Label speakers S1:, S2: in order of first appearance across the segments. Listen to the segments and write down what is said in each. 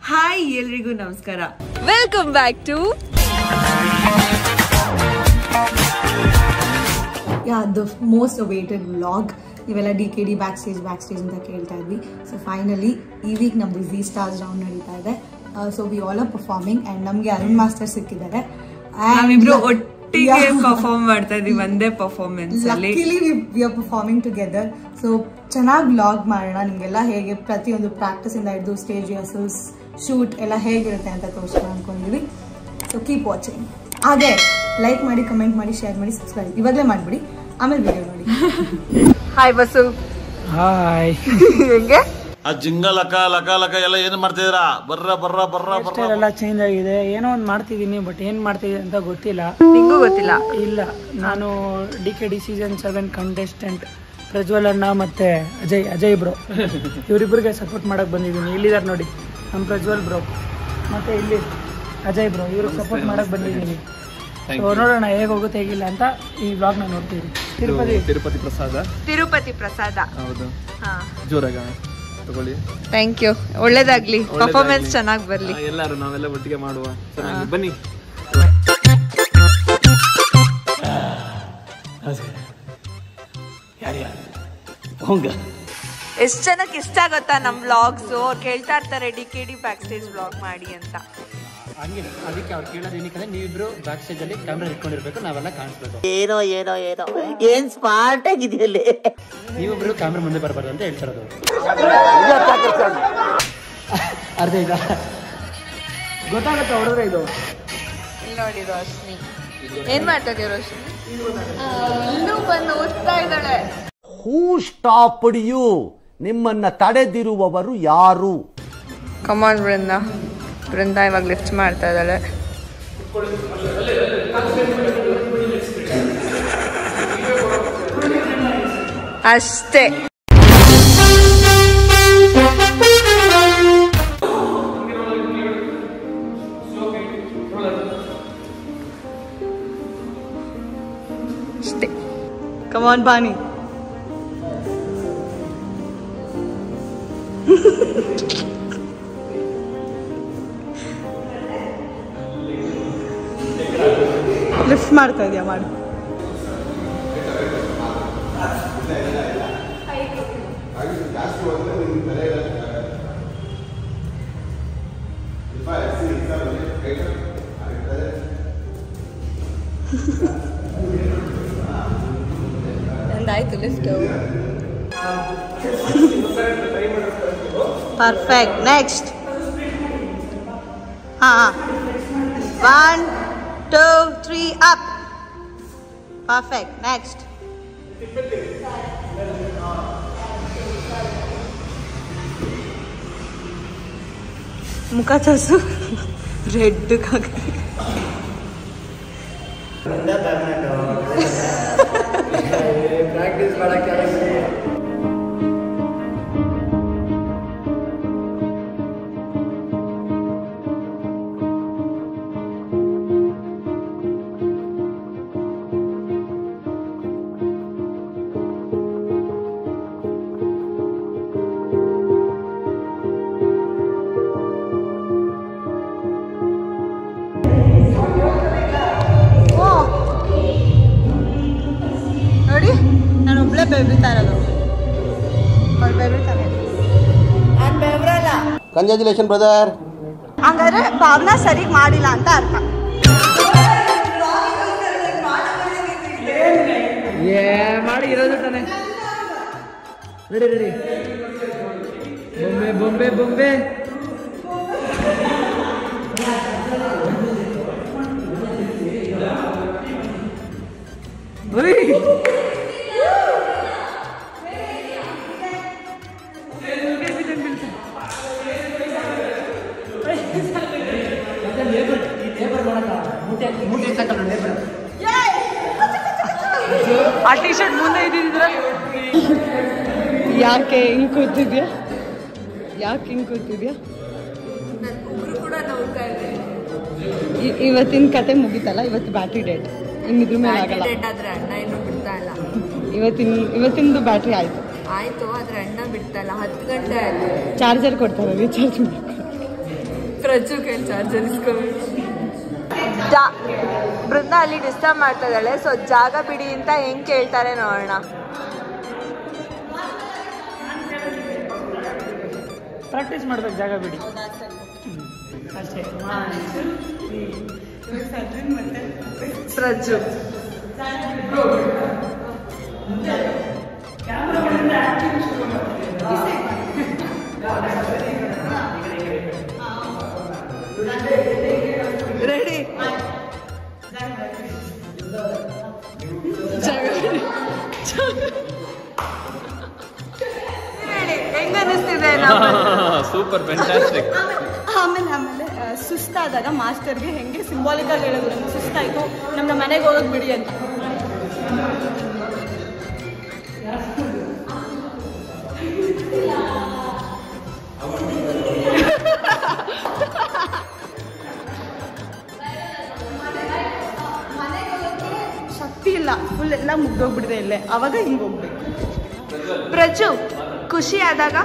S1: Hi ಎಲ್ರಿಗೂ ನಮಸ್ಕಾರ.
S2: Welcome back to
S1: the most awaited vlog. ನೀವೆಲ್ಲ DKD ಬ್ಯಾಕ್ ಸ್ಟೇಜ್ ಅಂತ ಕೇಳ್ತಾ ಇದ್ವಿ. ಸೊ ಫೈನಲಿ ಈ ವೀಕ್ ನಮ್ದು ಝೀ ಸ್ಟಾರ್ಸ್ ರೌಂಡ್ ನಡೀತಾ ಇದೆ. So we all are performing and ನಮಗೆ ಅರುಣ್ ಮಾಸ್ಟರ್ ಸಿಕ್ಕಿದ್ದಾರೆ.
S2: ನಾವಿಬ್ರು ಒಟ್ಟಿಗೆ ಪರ್ಫಾರ್ಮ್ ಮಾಡ್ತಾ ಇದೀವಿ ಒಂದೇ ಪರ್ಫಾರ್ಮೆನ್ಸ್ ಅಲ್ಲಿ.
S1: Luckily we are performing together. So ಚೆನ್ನಾಗಿ ವ್ಲಾಗ್ ಮಾಡೋಣ, ನಿಮಗೆಲ್ಲ ಹೇಗೆ ಪ್ರತಿಯೊಂದು ಪ್ರಾಕ್ಟೀಸ್ ಇಂದ ಹಿಡಿದು ಸ್ಟೇಜ್ ರಿಹರ್ಸಲ್ಸ್ ಶೂಟ್ ಎಲ್ಲ ಹೇಗಿರುತ್ತೆ ಅಂತ ತೋರಿಸೋಣ ಅನ್ಕೊಂಡಿದೀವಿ. So keep watching. ಹಾಗೆ ಲೈಕ್ ಮಾಡಿ, ಕಮೆಂಟ್ ಮಾಡಿ, ಶೇರ್ ಮಾಡಿ, ಸಬ್ಸ್ಕ್ರೈಬ್ ಇವಾಗಲೇ ಮಾಡಿಬಿಡಿ, ಆಮೇಲೆ ವಿಡಿಯೋ ನೋಡಿ.
S2: ಹಾಯ್ ಬಸ್ಸು.
S3: ಹಾಯ್.
S2: ಹೆಂಗೆ
S4: ಆ ಜಿಂಗ ಲಕ ಲಕ ಲಕ ಎಲ್ಲ ಏನು ಮಾಡ್ತಿದ್ದೀರಾ? ಬರ್ರ
S3: ಎಲ್ಲ ಚೇಂಜ್ ಆಗಿದೆ. ಏನೋ ಒಂದು ಮಾಡ್ತಿದ್ದೀನಿ, ಬಟ್ ಏನ್ ಮಾಡ್ತಿದ್ದೀನಿ ಅಂತ ಗೊತ್ತಿಲ್ಲ.
S2: ನಿಂಗೂ ಗೊತ್ತಿಲ್ಲ?
S3: ಇಲ್ಲ, ನಾನು DKD ಸೀಸನ್ 7 ಕಂಟೆಸ್ಟೆಂಟ್ ಪ್ರಜ್ವಲ್ ಅಣ್ಣ ಮತ್ತೆ ಅಜಯ್ ಬ್ರೋ ಇವರಿಬ್ಬರಿಗೆ ಸಪೋರ್ಟ್ ಮಾಡಕ್ ಬಂದಿದ್ದೀನಿ. ಇಲ್ಲಿದ್ದಾರೆ ನೋಡಿ ನಮ್ಮ ಪ್ರಜ್ವಲ್ ಬ್ರೋ ಮತ್ತೆ ಇಲ್ಲಿ ಅಜಯ್ ಬ್ರೋ, ಇವ್ರಿಗೆ ಸಪೋರ್ಟ್ ಮಾಡಕ್ ಬಂದಿದ್ದೀನಿ. ಸೊ ನೋಡೋಣ ಹೇಗೆ ಹೋಗುತ್ತೆ ಹೇಗಿಲ್ಲ ಅಂತ ಈ ವ್ಲಾಗ್ ನ ನೋಡ್ತೀವಿ.
S2: ತಿರುಪತಿ ಪ್ರಸಾದ
S5: ಹೌದು, ಜೋರಾಗ ತಗೊಳ್ಳಿ.
S2: Thank you. ಒಳ್ಳೇದಾಗ್ಲಿ, ಪರ್ಫಾರ್ಮೆನ್ಸ್ ಚೆನ್ನಾಗಿ ಬರ್ಲಿ.
S5: ಎಲ್ಲರೂ ನಾವೆಲ್ಲ ಒಟ್ಟಿಗೆ ಮಾಡುವ. ಬನ್ನಿ.
S2: ಎಷ್ಟು ಜನಕ್ಕೆ ಇಷ್ಟ ಆಗುತ್ತಾ ನಮ್ಮ ವ್ಲಾಗ್ಸ್? ಅವ್ರು ಕೇಳ್ತಾ ಇರ್ತಾರೆ DKD ಬ್ಯಾಕ್ ಸ್ಟೇಜ್ ವ್ಲಾಗ್ ಮಾಡಿ ಅಂತ.
S3: ಹಂಗೆ ಅದಕ್ಕೆ ಅವ್ರು ಕೇಳೋದು ಏನಕ್ಕೆ, ನೀವಿಬ್ರು ಬ್ಯಾಕ್ ಸ್ಟೇಜ್ ಅಲ್ಲಿ ಕ್ಯಾಮ್ರಾ ಇಟ್ಕೊಂಡಿರ್ಬೇಕು, ನಾವೆಲ್ಲ ಕಾಣಿಸ್ಬೇಕು.
S6: ಏನ್ ಸ್ಮಾರ್ಟ್ ಆಗಿದೆಯಲ್ಲಿ,
S3: ನೀವಿಬ್ರು ಕ್ಯಾಮ್ರಾ ಮುಂದೆ ಬರಬಾರ್ದು ಅಂತ ಹೇಳ್ತಿರೋದು. ಅರ್ಧ ಈಗ ಗೊತ್ತಾಗತ್ತೆ ಹೊಡೆದ್ರೆ ಇದು.
S2: ಇಲ್ಲಿ ನೋಡಿ ರೋಶ್ನಿ ಏನ್ ಮಾಡ್ತಾ ಇದೀಯ? ರೋಶ್ನಿ ಇನ್ನೂ ಬಂದು ಓದ್ತಾ ಇದ್ದಾಳೆ.
S6: ಹೂ ಸ್ಟಾಪ್ಡ್ ಯು? ನಿಮ್ಮನ್ನ ತಡೆದಿರುವವರು ಯಾರು?
S2: ಕಮಾನ್ ಬೃಂದ ಇವಾಗ ಲಿಫ್ಟ್ ಮಾಡ್ತಾ ಇದ್ದಾಳೆ. ಅಷ್ಟೇ.
S1: Come on, Bani. ಲಿಫ್ಟ್ ಮಾಡ್ತಾ ಇದೆಯಾ? ಮಾಡಿ. ಆಯ್ತು lift. Perfect. Next. 1 2 3 up. Perfect. Next. ಮುಖ ತೋರಿಸು. ರೆಡ್
S3: ಪ್ರಾಕ್ಟೀಸ್ ಮಾಡಕ್ಕೆ.
S1: ನೋಡಿ, ನಾನು ಒಬ್ಳೆ ಬೆಬ್ರಿತಾ ಇರೋದು. ಅವ್ರು ಬೆಬ್ರಿತಾರೆ, ನಾನು ಬೆಬ್ರಲ್ಲ.
S6: Congratulation brother.
S1: ಹಂಗಾದ್ರೆ ಭಾವನಾ ಸರಿಗ್ ಮಾಡಿಲ್ಲ ಅಂತ ಅರ್ಥ.
S3: ಮಾಡಿ ಇರೋದು ತಾನೆ. ರೆಡಿ. ಬೊಂಬೆ.
S2: ಆ ಟಿ ಶರ್ಟ್ ಮುಂದೆ ಇದ್ದಿದ್ರೆ
S1: ಯಾಕೆ ಹಿಂಗ್ ಕೂತಿದ್ಯಾ? ಇವತ್ತಿನ ಕತೆ ಮುಗಿತಲ್ಲ, ಇವತ್ತು ಬ್ಯಾಟ್ರಿ ಡೇಟ್. ಇನ್ನಿದ್ರ ಮೇಲೆ ಆಗಲ್ಲ.
S2: ಅಣ್ಣ ಇನ್ನೂ ಬಿಡ್ತಾ ಇಲ್ಲ.
S1: ಇವತ್ತಿಂದು ಬ್ಯಾಟ್ರಿ ಆಯ್ತು.
S2: ಆದ್ರೆ ಅಣ್ಣ ಬಿಡ್ತಲ್ಲ 10 ಗಂಟೆ ಆಯ್ತು.
S1: ಚಾರ್ಜರ್ ಕೊಡ್ತಾರೆ, ರೀಚಾರ್ಜ್
S2: ಪ್ರಜು ಕೈಲಿ ಚಾರ್ಜರ್ ಇಸ್ಕೋಬೇಕು. ಬೃಂದ ಅಲ್ಲಿ ಡಿಸ್ಟರ್ಬ್ ಮಾಡ್ತಾ ಇದ್ದಾಳೆ. ಸೊ ಜಾಗ ಬಿಡಿ ಅಂತ ಹೆಂಗ್ ಕೇಳ್ತಾರೆ ನೋಡೋಣ.
S3: ಪ್ರಾಕ್ಟೀಸ್ ಮಾಡ್ಬೇಕು, ಜಾಗ ಬಿಡಿ ಅಷ್ಟೇ.
S2: ಪ್ರಜು ರೆಡಿ. ಹೆಂಗ ಅನಿಸ್ತಿದೆ?
S5: Super fantastic.
S1: ಆಮೇಲೆ ಸುಸ್ತಾದಾಗ ಮಾಸ್ಟರ್ಗೆ ಹೆಂಗೆ ಸಿಂಬಾಲಿಕ್ ಆಗಿ ಹೇಳಿದ್ರು, ನಮ್ಗೆ ಸುಸ್ತಾಯ್ತು, ನಮ್ಮ ಮನೆಗೆ ಹೋಗೋದು ಬಿಡಿ ಅಂತ. ಶಕ್ತಿ ಇಲ್ಲ, ಫುಲ್ ಎಲ್ಲ ಮುಗ್ದೋಗ್ಬಿಡಿದೆ ಇಲ್ಲೇ, ಅವಾಗ ಹಿಂಗೆ ಹೋಗ್ಬೇಕು.
S2: ಪ್ರಜು ಖುಷಿ ಆದಾಗ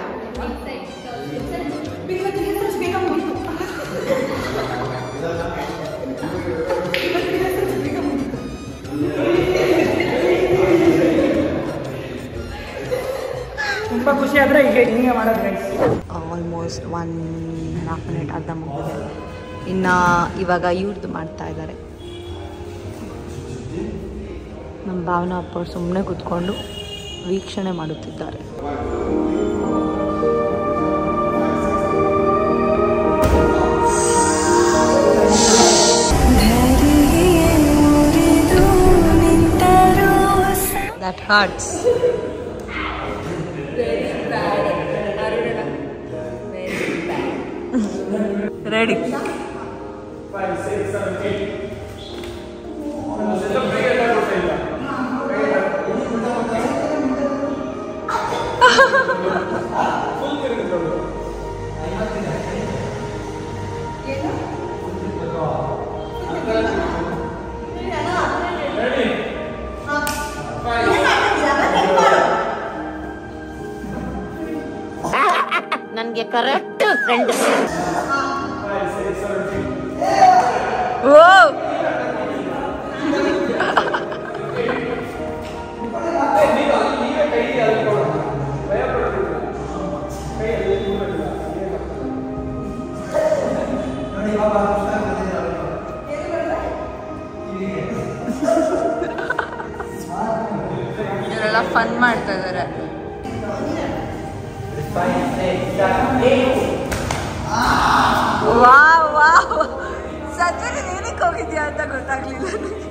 S3: ತುಂಬ ಖುಷಿ ಆದರೆ ಹಿಂಗೆ ಮಾಡೋದು ಗೈಸ್.
S1: ಆಲ್ಮೋಸ್ಟ್ 1.5 minute ಅರ್ಧ ಮುಗಿದಿದೆ. ಇನ್ನು ಇವಾಗ ಇವ್ರದ್ದು ಮಾಡ್ತಾ ಇದ್ದಾರೆ. ನಮ್ಮ ಭಾವನಾ ಅಪ್ಪ ಸುಮ್ಮನೆ ಕೂತ್ಕೊಂಡು ವೀಕ್ಷಣೆ ಮಾಡುತ್ತಿದ್ದಾರೆ. That hurts.
S2: Very bad. Aruna. Very bad.
S1: Ready.
S3: 5, 6, 7, 8.
S6: ನನಗೆ ಕರೆಕ್ಟ್ ಫ್ರೆಂಡ್.
S2: ಇವರೆಲ್ಲ ಫನ್ ಮಾಡ್ತಾ ಇದ್ದಾರೆ. ವಾವ್ ವಾವ್, ಸಜ್ಜನ ಏನಕ್ಕೆ ಹೋಗಿದ್ಯಾ ಅಂತ ಗೊತ್ತಾಗ್ಲಿಲ್ಲ ನನಗೆ.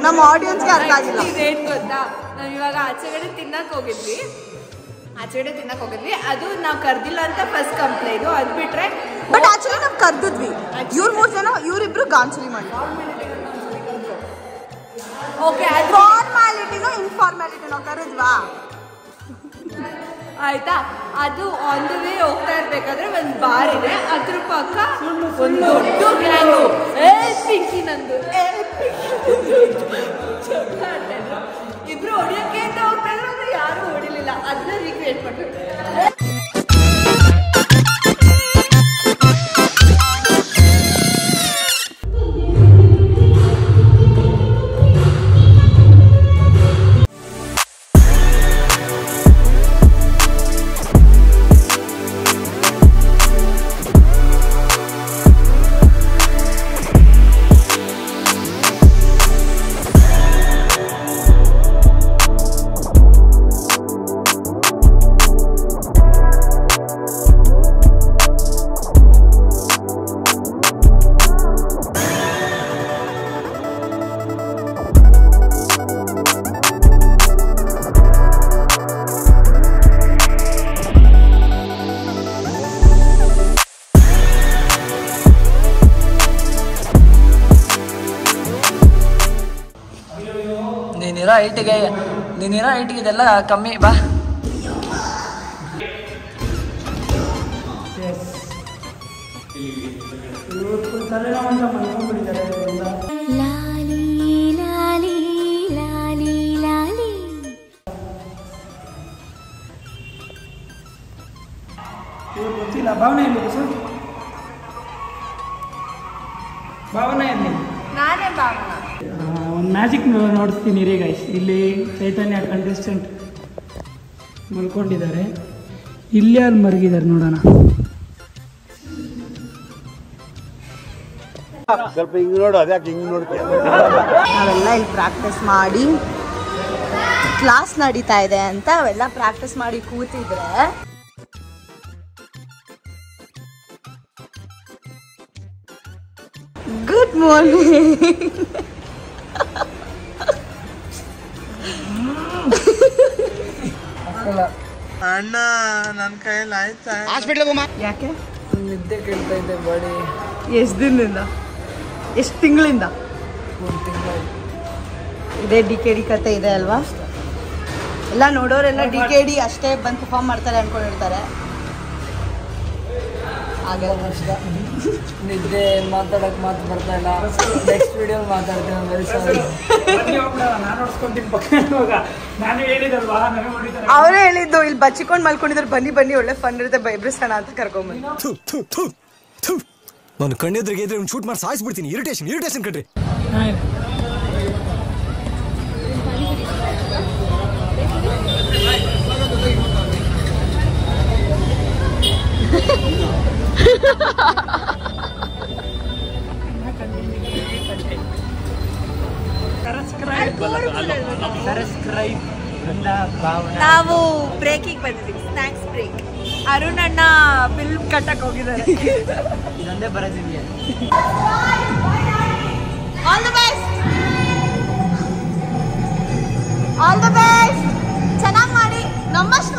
S1: ನಮ್ಮ ಆಡಿಯನ್ಸ್ಗೆ ಅರ್ಥ ಆಗಿಲ್ಲ.
S2: ಇದೇನು ಗೊತ್ತಾ, ನಾವು ಇವಾಗ ಆಚೆಗಡೆ ತಿನ್ನಕ್ಕೆ ಹೋಗಿದ್ವಿ, ಅದು ನಾವು ಕರ್ದಿಲ್ಲ ಅಂತ ಫಸ್ಟ್ ಕಂಪ್ಲೇಂಟ್. ಅದು ಬಿಟ್ರೆ
S1: ಬಟ್ ಆಕ್ಚುಲಿ ನಾವು ಕರ್ದಿದ್ವಿ. ಇವ್ರು 3 ಜನ, ಇವರಿಬ್ರು ಗಾಂಚಲಿ ಮಾಡಿ.
S2: ಓಕೆ,
S1: ಫಾರ್ಮಾಲಿಟಿನೋ ಇನ್ಫಾರ್ಮಾಲಿಟಿನೋ ಕರೆದ್ವಾ
S2: ಆಯ್ತಾ. ಅದು ಆನ್ ದ ವೇ ಹೋಗ್ತಾ ಇರ್ಬೇಕಾದ್ರೆ ಒಂದು ಬಾರ್ ಇದೆ, ಅದ್ರ ಪಕ್ಕ ಒಂದು ದೊಡ್ಡ ಗ್ಯಾಂಗು, ಪಿಂಕಿ ನಂದು ಇಬ್ರು ಹೊಡಿಯೋಕೆ ಅಂತ ಹೋಗ್ತಾ ಇದ್ರು, ಯಾರು ಹೊಡಿಲಿಲ್ಲ. ಅದನ್ನ ರೀಕ್ರಿಯೇಟ್ ಮಾಡ್ತಾರೆ.
S3: ಹೈಟಿಗೆ, ನೀನಿರೋ ಹೈಟಿಗೆ ಇದೆಲ್ಲ ಕಮ್ಮಿ ಬಾ. ಗೊತ್ತಿಲ್ಲ. ಭಾವನೆ ಇರಲಿ ಸರ್, ಭಾವನೆ ಇರಲಿ.
S2: ನಾನೇ ಭಾವನ.
S3: ಒಂದು ಮ್ಯಾಜಿಕ್ ನೋಡ್ತೀನಿ ರೀ ಗೈಸ್. ಇಲ್ಲಿ ಚೈತನ್ಯ ಕಂಟೆಸ್ಟೆಂಟ್ ಮಲ್ಕೊಂಡಿದ್ದಾರೆ, ಇಲ್ಲೇ ಅಲ್ಲಿ ಮಲಗಿದ್ದಾರೆ ನೋಡೋಣ.
S4: ಸ್ವಲ್ಪ ಹಿಂಗ್ ನೋಡು, ಅದ್ಯಾಕೆ ಹಿಂಗ್ ನೋಡ್ತೀಯ?
S1: ನಾವೆಲ್ಲ ಇಲ್ಲಿ ಪ್ರಾಕ್ಟೀಸ್ ಮಾಡಿ ಕ್ಲಾಸ್ ನಡೀತಾ ಇದೆ ಅಂತ ಅವೆಲ್ಲ ಪ್ರಾಕ್ಟೀಸ್ ಮಾಡಿ ಕೂತಿದ್ರೆ ಗುಡ್ ಮಾರ್ನಿಂಗ್.
S4: ಅಣ್ಣ ನನ್ನ ಕೈಯಲ್ಲಿ ಆಯ್ತಾ?
S1: ಯಾಕೆ
S3: ನಿದ್ದೆ ಕೇಳ್ತಾ ಇದ್ದೆ ಬಾಡಿ.
S1: ಎಷ್ಟು ದಿನದಿಂದ, ಎಷ್ಟು ತಿಂಗಳಿಂದ?
S3: ಒಂದು ತಿಂಗಳು.
S1: ಇದೇ DKD ಕತೆ ಇದೆ ಅಲ್ವಾ? ಎಲ್ಲ ನೋಡೋರೆಲ್ಲ DKD ಅಷ್ಟೇ ಬಂದು ಪರ್ಫಾರ್ಮ್ ಮಾಡ್ತಾರೆ ಅನ್ಕೊಂಡಿರ್ತಾರೆ.
S3: ನಿದ್ದೆ ಮಾತಾಡಕ್ ಮಾತು ಬರ್ತಾ ಇಲ್ಲ. ನೆಕ್ಸ್ಟ್ ವಿಡಿಯೋ ಮಾತಾಡ್ತೀನಿ.
S1: ಅವರೇ ಹೇಳಿದ್ದು ಇಲ್ಲಿ ಬಚ್ಚಿಕೊಂಡು ಮಲ್ಕೊಂಡಿದ್ರು, ಬನ್ನಿ ಬನ್ನಿ ಒಳ್ಳೆ ಫನ್ ಇರುತ್ತೆ ಬೈಬ್ರಿಸೋಣ ಅಂತ ಕರ್ಕೊಂಡ್ಬಂದು.
S7: ನಾನು ಕಣ್ಣೆದ್ರಿಗೆ ಇದ್ರೆ ಶೂಟ್ ಮಾಡಿ ಸಾಯಿಸ್ಬಿಡ್ತೀನಿ. ಇರಿಟೇಷನ್ ಕಣ್ರಿ.
S2: ನಾವು ಬ್ರೇಕಿಗೆ ಬಂದಿದ್ದೀವಿ, ಸ್ನ್ಯಾಕ್ಸ್ ಬ್ರೇಕ್. ಅರುಣ್ ಅಣ್ಣ ಬಿಲ್ ಕಟ್ಟಕ್ ಹೋಗಿದ್ದಾರೆ.
S3: ಇದೊಂದೇ ಬರೋದಿದೆಯಾ?
S1: All the best, all the best. ಚೆನ್ನಾಗಿ ಮಾಡಿ, ನಮ್ಮಷ್ಟು